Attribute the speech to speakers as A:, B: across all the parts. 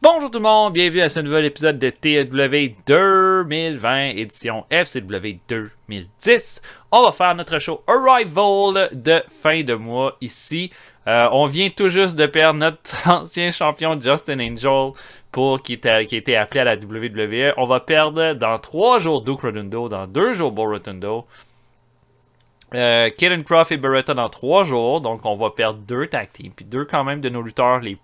A: Bonjour tout le monde, bienvenue à ce nouvel épisode de TLW 2020, édition FCW 2010. On va faire notre show Arrival de fin de mois ici. On vient tout juste de perdre notre ancien champion Justin Angel qui était appelé à la WWE. On va perdre dans 3 jours Duke Rotundo, dans 2 jours Bo Rotundo. Kidden Croft et Beretta dans 3 jours, donc on va perdre 2 tag teams, puis 2 quand même de nos lutteurs les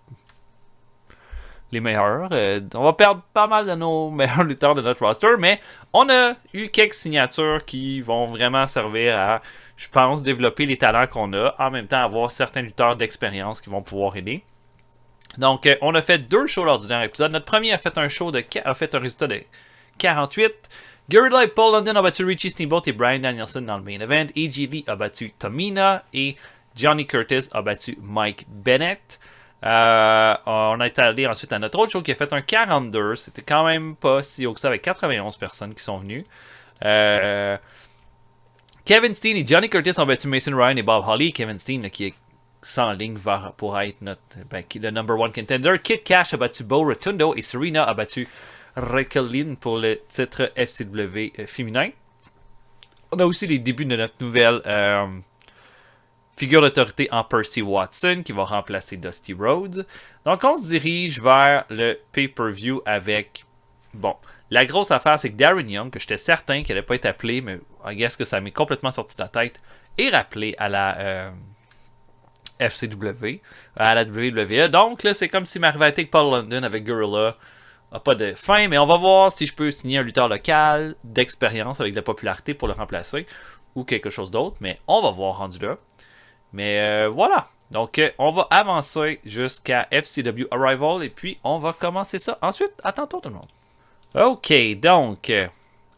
A: meilleurs. On va perdre pas mal de nos meilleurs lutteurs de notre roster, mais on a eu quelques signatures qui vont vraiment servir à, je pense, développer les talents qu'on a, en même temps avoir certains lutteurs d'expérience qui vont pouvoir aider. Donc, on a fait 2 shows lors du dernier épisode. Notre premier a fait un résultat de 48. Gorilla et Paul London ont battu Richie Steamboat et Bryan Danielson dans le main event. A.J. Lee a battu Tamina et Johnny Curtis a battu Mike Bennett. On est allé ensuite à notre autre show qui a fait un 42. C'était quand même pas si haut que ça, avec 91 personnes qui sont venues. Kevin Steen et Johnny Curtis ont battu Mason Ryan et Bob Holly. Kevin Steen là, qui est sans ligne pour être le number 1 contender. Kid Cash a battu Bo Rotundo et Serena a battu Raquel Lynn pour le titre FCW féminin. On a aussi les débuts de notre nouvelle figure d'autorité en Percy Watson qui va remplacer Dusty Rhodes. Donc on se dirige vers le pay-per-view avec... Bon, la grosse affaire c'est que Darren Young, que j'étais certain qu'il n'allait pas être appelé, mais I guess que ça m'est complètement sorti de la tête, est rappelé à la FCW, à la WWE. Donc là c'est comme si ma rivalité avec Paul London avec Gorilla n'a pas de fin, mais on va voir si je peux signer un lutteur local d'expérience avec de la popularité pour le remplacer ou quelque chose d'autre, mais on va voir rendu là. Mais voilà, donc on va avancer jusqu'à FCW Arrival et puis on va commencer ça ensuite. À tantôt tout le monde. Ok, donc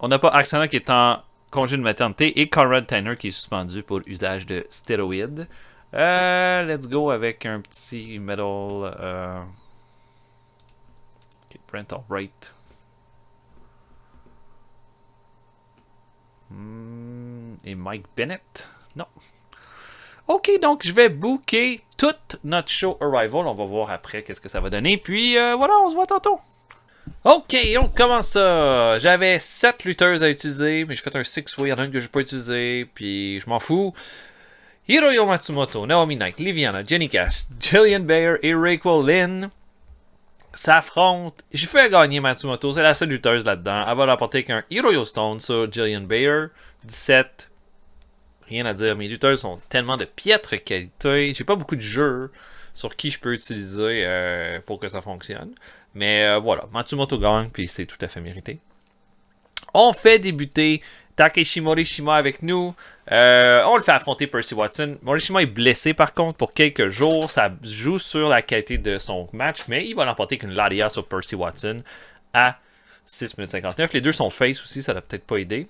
A: on n'a pas Axana qui est en congé de maternité et Conrad Tanner qui est suspendu pour usage de stéroïdes. Let's go avec un petit metal. Ok, Brent Albright. Et Mike Bennett. Non. Ok, donc je vais booker toute notre show Arrival. On va voir après qu'est-ce que ça va donner. Puis voilà, on se voit tantôt. Ok, on commence ça. J'avais 7 lutteuses à utiliser, mais j'ai fait un 6-way. Il y en a une que je n'ai pas utilisée, puis je m'en fous. Hiroyo Matsumoto, Naomi Knight, Liviana, Jenny Cash, Jillian Bayer et Raquel Lynn s'affrontent. J'ai fait gagner Matsumoto, c'est la seule lutteuse là-dedans. Elle va l'emporter avec un Hiroyo Stone sur Jillian Bayer. 17. Rien à dire, mes lutteurs sont tellement de piètre qualité. J'ai pas beaucoup de jeux sur qui je peux utiliser pour que ça fonctionne. Mais voilà, Matsumoto gagne, puis c'est tout à fait mérité. On fait débuter Takeshi Morishima avec nous. On le fait affronter Percy Watson. Morishima est blessé par contre pour quelques jours. Ça joue sur la qualité de son match, mais il va l'emporter avec une Laria sur Percy Watson à 6 minutes 59. Les deux sont face aussi, ça n'a peut-être pas aidé.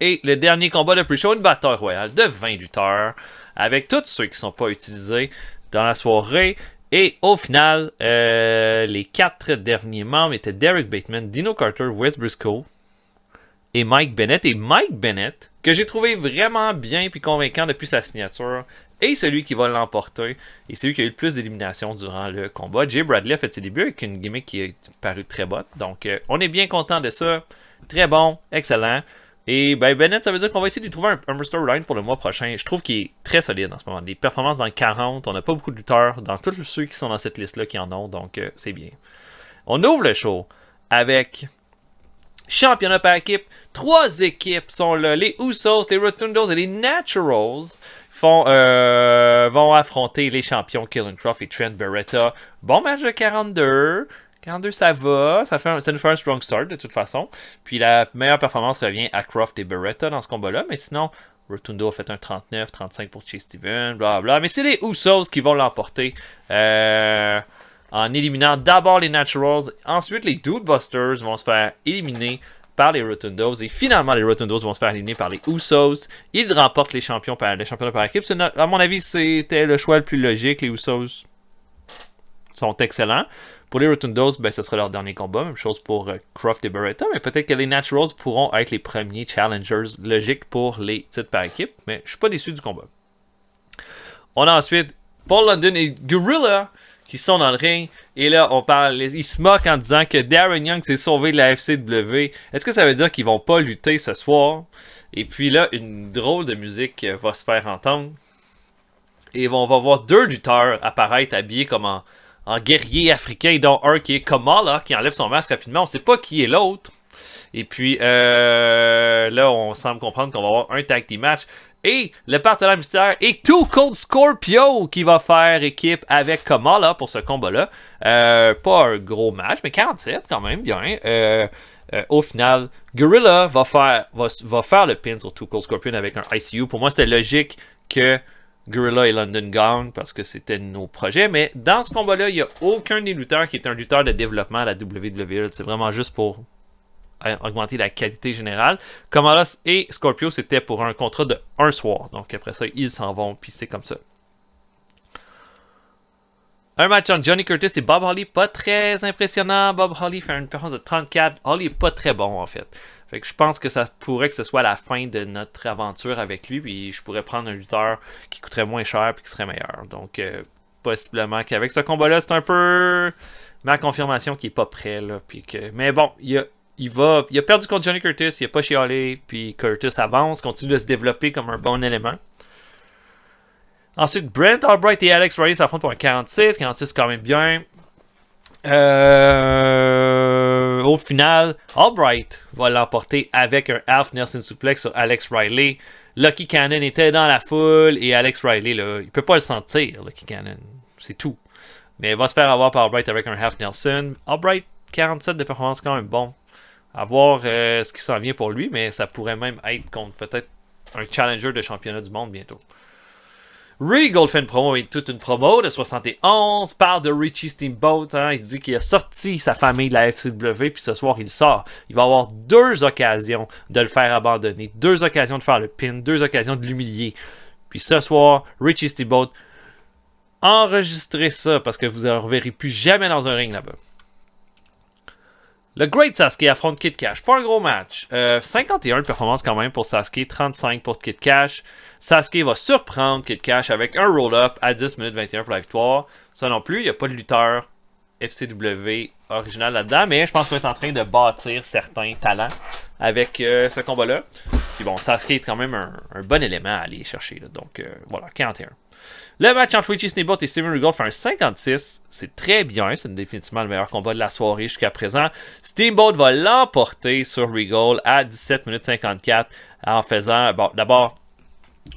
A: Et le dernier combat de pre-show, une bataille royale de 20 lutteurs, avec tous ceux qui ne sont pas utilisés dans la soirée. Et au final, les 4 derniers membres étaient Derek Bateman, Dino Carter, Wes Briscoe et Mike Bennett. Et Mike Bennett, que j'ai trouvé vraiment bien et convaincant depuis sa signature, est celui qui va l'emporter. Et c'est lui qui a eu le plus d'éliminations durant le combat. Jay Bradley a fait ses débuts avec une gimmick qui est parue très bonne. Donc, on est bien content de ça. Très bon, excellent. Et ben Bennett, ça veut dire qu'on va essayer de lui trouver un storyline pour le mois prochain. Je trouve qu'il est très solide en ce moment. Des performances dans le 40, on n'a pas beaucoup de lutteurs dans tous ceux qui sont dans cette liste-là qui en ont, donc c'est bien. On ouvre le show avec championnat par équipe. 3 équipes sont là. Les Usos, les Rotundos et les Naturals vont affronter les champions Killen Croft et Trent Beretta. Bon match de 42. 42, ça va. Ça nous fait un strong start de toute façon. Puis la meilleure performance revient à Croft et Beretta dans ce combat-là. Mais sinon, Rotundo a fait un 39, 35 pour Chase Steven, blablabla. Mais c'est les Usos qui vont l'emporter en éliminant d'abord les Naturals. Ensuite, les Dude Busters vont se faire éliminer par les Rotundos. Et finalement, les Rotundos vont se faire éliminer par les Usos. Ils remportent les championnats par équipe. À mon avis, c'était le choix le plus logique. Les Usos sont excellents. Pour les Rotundos, ben, ce sera leur dernier combat. Même chose pour Croft et Beretta. Mais peut-être que les Naturals pourront être les premiers challengers logiques pour les titres par équipe. Mais je suis pas déçu du combat. On a ensuite Paul London et Gorilla qui sont dans le ring. Et là, on parle, ils se moquent en disant que Darren Young s'est sauvé de la FCW. Est-ce que ça veut dire qu'ils vont pas lutter ce soir? Et puis là, une drôle de musique va se faire entendre. Et on va voir 2 lutteurs apparaître habillés comme en guerrier africain, dont un qui est Kamala, qui enlève son masque rapidement. On sait pas qui est l'autre. Et puis là, on semble comprendre qu'on va avoir un tag team match. Et le partenaire mystère est Too Cold Scorpio qui va faire équipe avec Kamala pour ce combat-là. Pas un gros match, mais 47 quand même, bien. Au final, Gorilla va faire le pin sur Too Cold Scorpion avec un ICU. Pour moi, c'était logique que Gorilla et London gagnent parce que c'était nos projets. Mais dans ce combat-là, il n'y a aucun des lutteurs qui est un lutteur de développement à la WWE. C'est vraiment juste pour augmenter la qualité générale. Kamala et Scorpio, c'était pour un contrat de un soir. Donc après ça, ils s'en vont, puis c'est comme ça. Un match entre Johnny Curtis et Bob Holly, pas très impressionnant. Bob Holly fait une performance de 34. Holly est pas très bon en fait. Fait que je pense que ça pourrait que ce soit la fin de notre aventure avec lui, puis je pourrais prendre un lutteur qui coûterait moins cher puis qui serait meilleur. Donc possiblement qu'avec ce combat-là, c'est un peu ma confirmation qu'il est pas prêt là, puis que. Mais bon, il a perdu contre Johnny Curtis, il a pas chialé, puis Curtis avance, continue de se développer comme un bon élément. Ensuite, Brent Albright et Alex Riley s'affrontent pour un 46. 46, c'est quand même bien. Au final, Albright va l'emporter avec un Half Nelson Suplex sur Alex Riley. Lucky Cannon était dans la foule et Alex Riley, là, il peut pas le sentir, Lucky Cannon. C'est tout. Mais il va se faire avoir par Albright avec un Half Nelson. Albright, 47 de performance, quand même bon. À voir ce qui s'en vient pour lui, mais ça pourrait même être contre peut-être un challenger de championnat du monde bientôt. Regal fait une promo et toute une promo de 71, parle de Richie Steamboat, hein, il dit qu'il a sorti sa famille de la FCW, puis ce soir il sort. Il va avoir 2 occasions de le faire abandonner, 2 occasions de faire le pin, 2 occasions de l'humilier. Puis ce soir, Richie Steamboat, enregistrez ça parce que vous ne le reverrez plus jamais dans un ring là-bas. Le Great Sasuke affronte Kid Cash. Pas un gros match. 51 de performance quand même pour Sasuke. 35 pour Kid Cash. Sasuke va surprendre Kid Cash avec un roll-up à 10 minutes 21 pour la victoire. Ça non plus, il n'y a pas de lutteur FCW original là-dedans. Mais je pense qu'on est en train de bâtir certains talents avec ce combat-là. Puis bon, Sasuke est quand même un bon élément à aller chercher. Là. Donc voilà, 41. Le match entre Richie Steamboat et Steven Regal fait un 56. C'est très bien. C'est définitivement le meilleur combat de la soirée jusqu'à présent. Steamboat va l'emporter sur Regal à 17 minutes 54 en faisant... Bon, d'abord,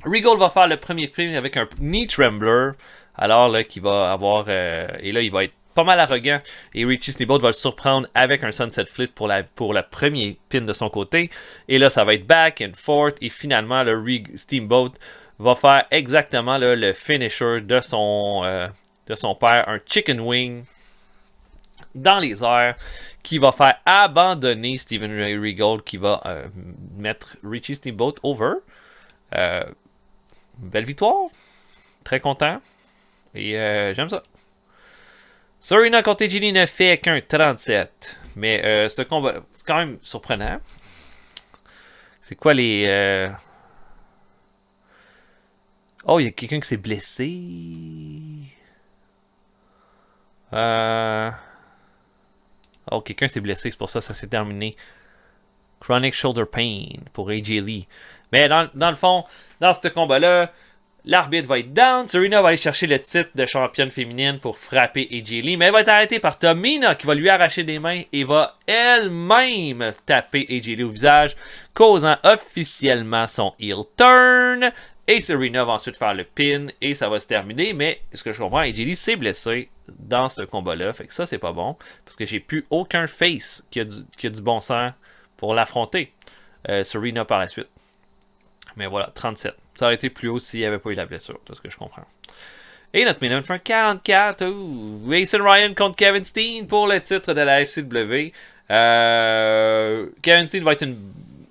A: Regal va faire le premier prix avec un knee trembler. Alors là, qu'il va avoir... et là, il va être pas mal arrogant. Et Richie Steamboat va le surprendre avec un Sunset Flip pour le premier pin de son côté. Et là, ça va être back and forth. Et finalement, le Steamboat va faire exactement là, le finisher de son père, un chicken wing dans les airs, qui va faire abandonner Steven Regal, qui va mettre Richie Steamboat over. Belle victoire, très content, et j'aime ça. Serena contre Gilly ne fait qu'un 37, mais ce combat, c'est quand même surprenant. C'est quoi les... Oh, il y a quelqu'un qui s'est blessé. Oh, quelqu'un s'est blessé, c'est pour ça que ça s'est terminé. Chronic Shoulder Pain pour AJ Lee. Mais dans le fond, dans ce combat-là, l'arbitre va être down. Serena va aller chercher le titre de championne féminine pour frapper AJ Lee. Mais elle va être arrêtée par Tamina qui va lui arracher des mains et va elle-même taper AJ Lee au visage, causant officiellement son heel turn. Et Serena va ensuite faire le pin et ça va se terminer. Mais ce que je comprends, AJ Lee s'est blessé dans ce combat-là. Fait que ça, c'est pas bon. Parce que j'ai plus aucun face qui a du bon sens pour l'affronter. Serena par la suite. Mais voilà, 37. Ça aurait été plus haut s'il n'y avait pas eu la blessure, de ce que je comprends. Et notre main event fait un 44. Mason Ryan contre Kevin Steen pour le titre de la FCW. Kevin Steen va être une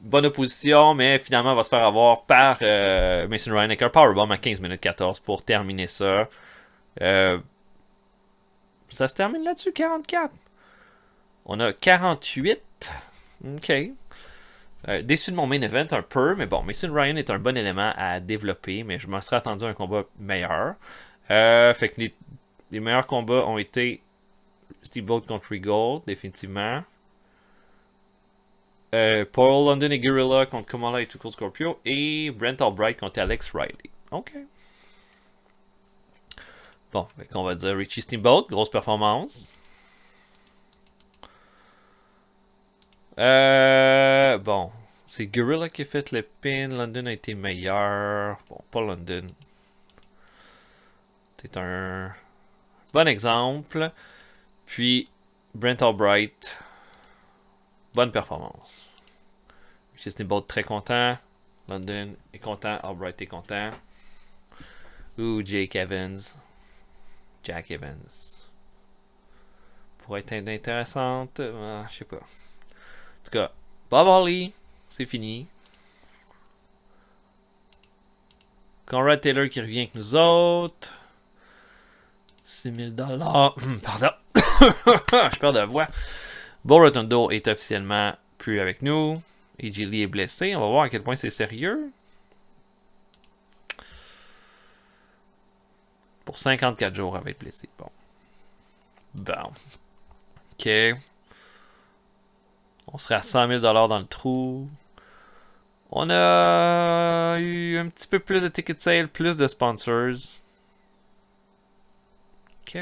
A: bonne opposition, mais finalement va se faire avoir par Mason Ryan avec un powerbomb à 15 minutes 14 pour terminer ça. Ça se termine là-dessus, 44. On a 48. OK. Déçu de mon main event un peu, mais bon, Mason Ryan est un bon élément à développer, mais je m'en serais attendu à un combat meilleur. Fait que les meilleurs combats ont été Steamboat contre Regal, définitivement. Paul London et Guerrilla contre Kamala et Too Cold Scorpio. Et Brent Albright contre Alex Riley. OK. Bon, on va dire Richie Steamboat, grosse performance. Bon, c'est Guerrilla qui a fait le pin. London a été meilleur. Bon, pas London. C'est un bon exemple. Puis, Brent Albright. Bonne performance. Richie Steamboat très content. London est content. Albright est content. Ou Jake Evans. Jack Evans. Pourrait être intéressante. Je sais pas. En tout cas, Bob Holly, c'est fini. Conrad Taylor qui revient avec nous autres. 6000 $. Pardon. Je perds de la voix. Bo Rotundo est officiellement plus avec nous. AJ Lee est blessé. On va voir à quel point c'est sérieux. Pour 54 jours, elle va être blessée. Bon. Bon. OK. On serait à 100 000 $ dans le trou. On a eu un petit peu plus de ticket sale, plus de sponsors. OK.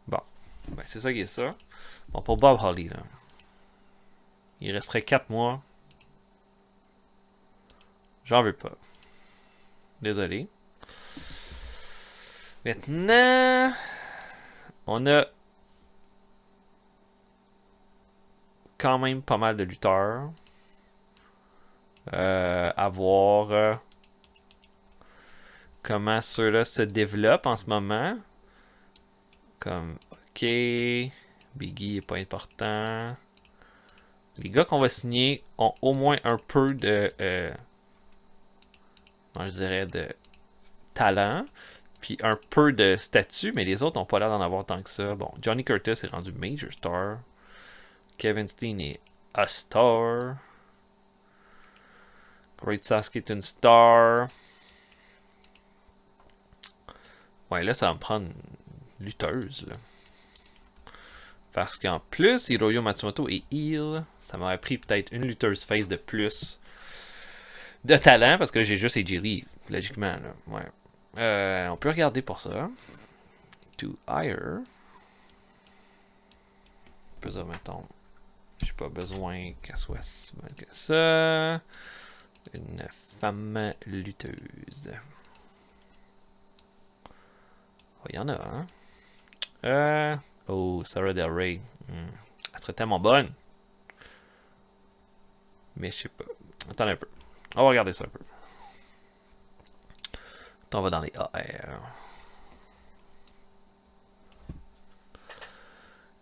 A: Bon. Ben, c'est ça qui est ça. Bon, pour Bob Holly, là. Il resterait 4 mois. J'en veux pas. Désolé. Maintenant, on a quand même pas mal de lutteurs. À voir comment ceux-là se développent en ce moment. Comme, OK, Biggie est pas important. Les gars qu'on va signer ont au moins un peu de, je dirais, de talent. Puis un peu de statut, mais les autres n'ont pas l'air d'en avoir tant que ça. Bon, Johnny Curtis est rendu Major Star. Kevin Steen est a star. Great Sasuke est une star. Ouais, là, ça va me prendre une lutteuse, là. Parce qu'en plus, Hiroyo Matsumoto est heel. Ça m'aurait pris peut-être une lutteuse face de plus de talent, parce que là, j'ai juste AJ Lee, logiquement, là. Ouais. On peut regarder pour ça. To hire. On peut dire, mettons, j'ai pas besoin qu'elle soit si bonne que ça. Une femme lutteuse. Oh, il y en a, hein? Oh, Sarah Del Rey. Elle serait tellement bonne. Mais je sais pas. Attends un peu. On va regarder ça un peu. On va dans les AR.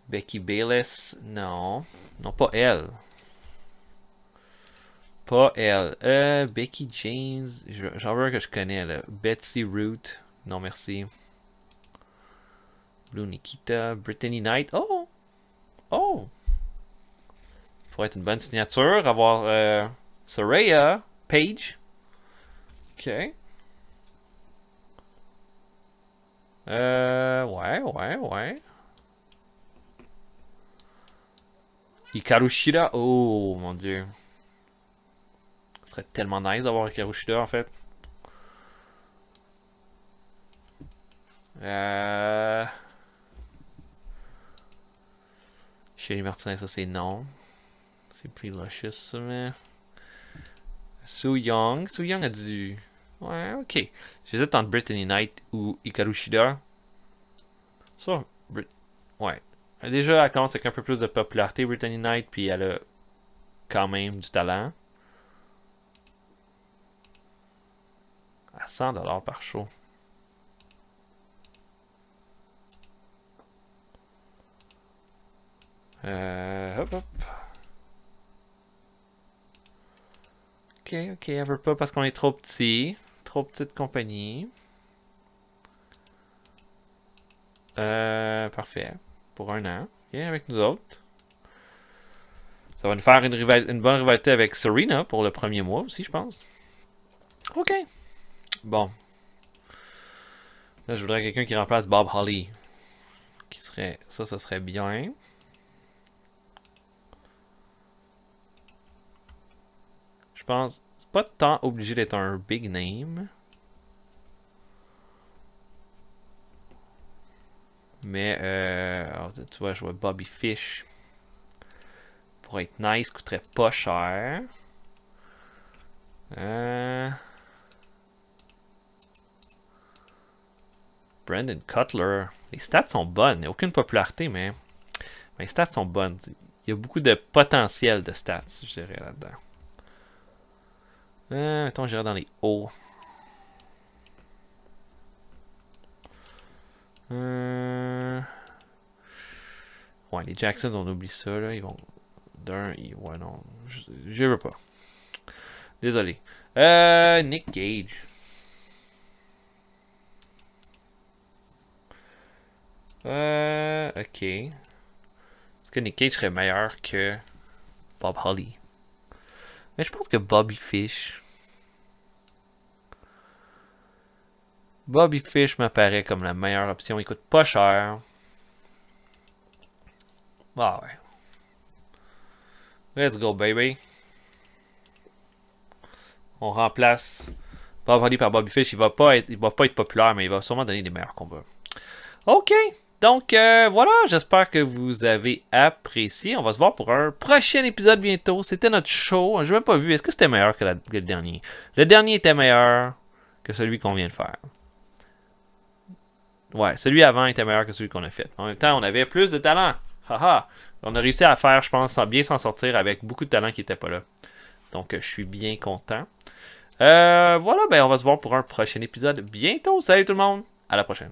A: Becky Bayless. Non. Non, pas elle. Pas elle. Becky James. J'en veux que je connais, là. Betsy Root. Non, merci. Blue Nikita. Brittany Knight. Oh! Oh! Pourrait être une bonne signature. Avoir Soraya Page. OK. Ouais. Hikaru Shida. Oh, mon dieu. Ce serait tellement nice d'avoir Hikaru Shida, en fait. Shelly Martinez, ça c'est non. C'est plus luscious, mais... Su Young. Su Young a du... Ouais, ok. J'hésite entre Brittany Knight ou Hikaru Shida. Ça, ouais. Déjà, elle commence avec un peu plus de popularité, Brittany Knight, puis elle a quand même du talent. À 100 $ par show. Hop. Ok, elle veut pas parce qu'on est trop petit. Trop petite compagnie. Parfait. Pour un an. Viens avec nous autres. Ça va nous faire une bonne rivalité avec Serena pour le premier mois aussi, je pense. Ok. Bon. Là, je voudrais quelqu'un qui remplace Bob Holly. Qui serait... Ça serait bien. Je pense... C'est pas tant obligé d'être un big name. Mais, alors, tu vois, je vois Bobby Fish. Pour être nice, coûterait pas cher. Brandon Cutler. Les stats sont bonnes. Il n'y a aucune popularité, mais les stats sont bonnes. Il y a beaucoup de potentiel de stats, je dirais, là-dedans. Mettons, j'irai dans les hauts. Ouais, les Jacksons, on oublie ça, là. Ils vont... Ouais, non. Je veux pas. Désolé. Nick Gage. Ok. Est-ce que Nick Cage serait meilleur que Bob Holly? Mais je pense que Bobby Fish. Bobby Fish m'apparaît comme la meilleure option. Il coûte pas cher. Ah ouais. Let's go, baby. On remplace Bob Holly par Bobby Fish. Il va pas être populaire, mais il va sûrement donner des meilleurs combats. Ok. Donc, voilà. J'espère que vous avez apprécié. On va se voir pour un prochain épisode bientôt. C'était notre show. Je n'ai même pas vu. Est-ce que c'était meilleur que le dernier? Le dernier était meilleur que celui qu'on vient de faire. Ouais, celui avant était meilleur que celui qu'on a fait. En même temps, on avait plus de talent. Haha. On a réussi à faire, je pense, bien s'en sortir avec beaucoup de talent qui n'était pas là. Donc, je suis bien content. Voilà, ben on va se voir pour un prochain épisode bientôt. Salut tout le monde. À la prochaine.